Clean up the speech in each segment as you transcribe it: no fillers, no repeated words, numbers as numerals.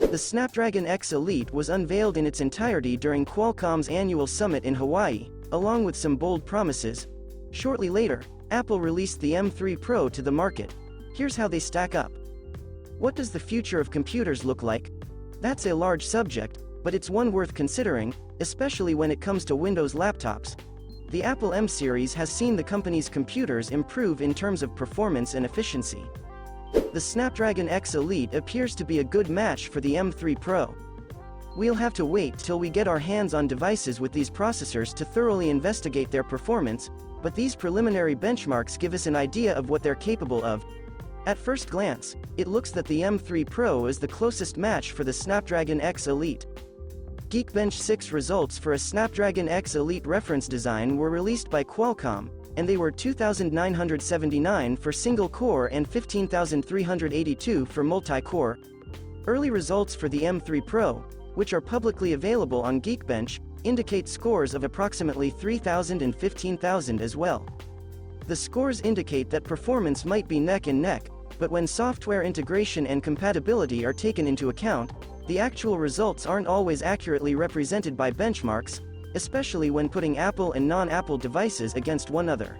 The Snapdragon X Elite was unveiled in its entirety during Qualcomm's annual summit in Hawaii, along with some bold promises. Shortly later, Apple released the M3 Pro to the market. Here's how they stack up. What does the future of computers look like? That's a large subject, but it's one worth considering, especially when it comes to Windows laptops. The Apple M series has seen the company's computers improve in terms of performance and efficiency. The Snapdragon X Elite appears to be a good match for the M3 Pro. We'll have to wait till we get our hands on devices with these processors to thoroughly investigate their performance, but these preliminary benchmarks give us an idea of what they're capable of. At first glance, it looks that the M3 Pro is the closest match for the Snapdragon X Elite. Geekbench 6 results for a Snapdragon X Elite reference design were released by Qualcomm, and they were 2,979 for single-core and 15,382 for multi-core. Early results for the M3 Pro, which are publicly available on Geekbench, indicate scores of approximately 3,000 and 15,000 as well. The scores indicate that performance might be neck and neck, but when software integration and compatibility are taken into account, the actual results aren't always accurately represented by benchmarks, especially when putting Apple and non-Apple devices against one another.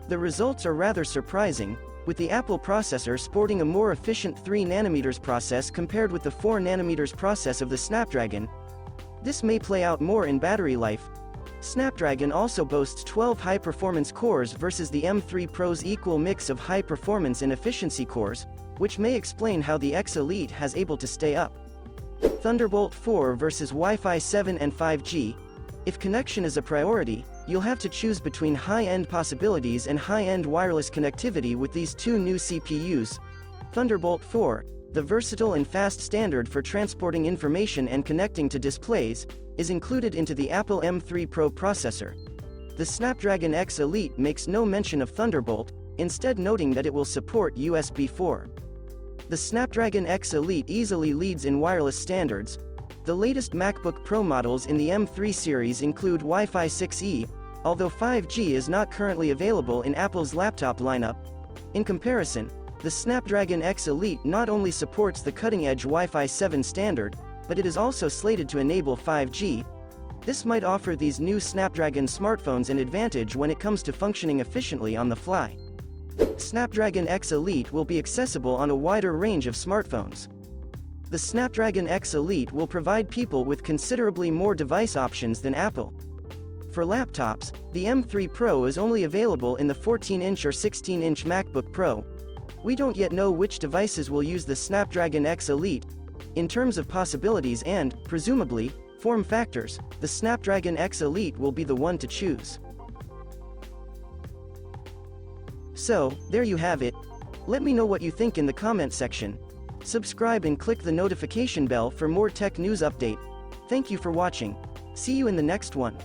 The results are rather surprising, with the Apple processor sporting a more efficient 3nm process compared with the 4nm process of the Snapdragon. This may play out more in battery life. Snapdragon also boasts 12 high-performance cores versus the M3 Pro's equal mix of high-performance and efficiency cores, which may explain how the X Elite has able to stay up. Thunderbolt 4 versus Wi-Fi 7 and 5G. If connection is a priority, you'll have to choose between high-end possibilities and high-end wireless connectivity with these two new CPUs. Thunderbolt 4, the versatile and fast standard for transporting information and connecting to displays, is included into the Apple M3 Pro processor. The Snapdragon X Elite makes no mention of Thunderbolt, instead noting that it will support USB 4. The Snapdragon X Elite easily leads in wireless standards. The latest MacBook Pro models in the M3 series include Wi-Fi 6E, although 5G is not currently available in Apple's laptop lineup. In comparison, the Snapdragon X Elite not only supports the cutting-edge Wi-Fi 7 standard, but it is also slated to enable 5G. This might offer these new Snapdragon smartphones an advantage when it comes to functioning efficiently on the fly. Snapdragon X Elite will be accessible on a wider range of smartphones. The Snapdragon X Elite will provide people with considerably more device options than Apple. For laptops, the M3 Pro is only available in the 14-inch or 16-inch MacBook Pro. We don't yet know which devices will use the Snapdragon X Elite. In terms of possibilities and, presumably, form factors, the Snapdragon X Elite will be the one to choose. So, there you have it. Let me know what you think in the comment section. Subscribe and click the notification bell for more tech news update. Thank you for watching. See you in the next one.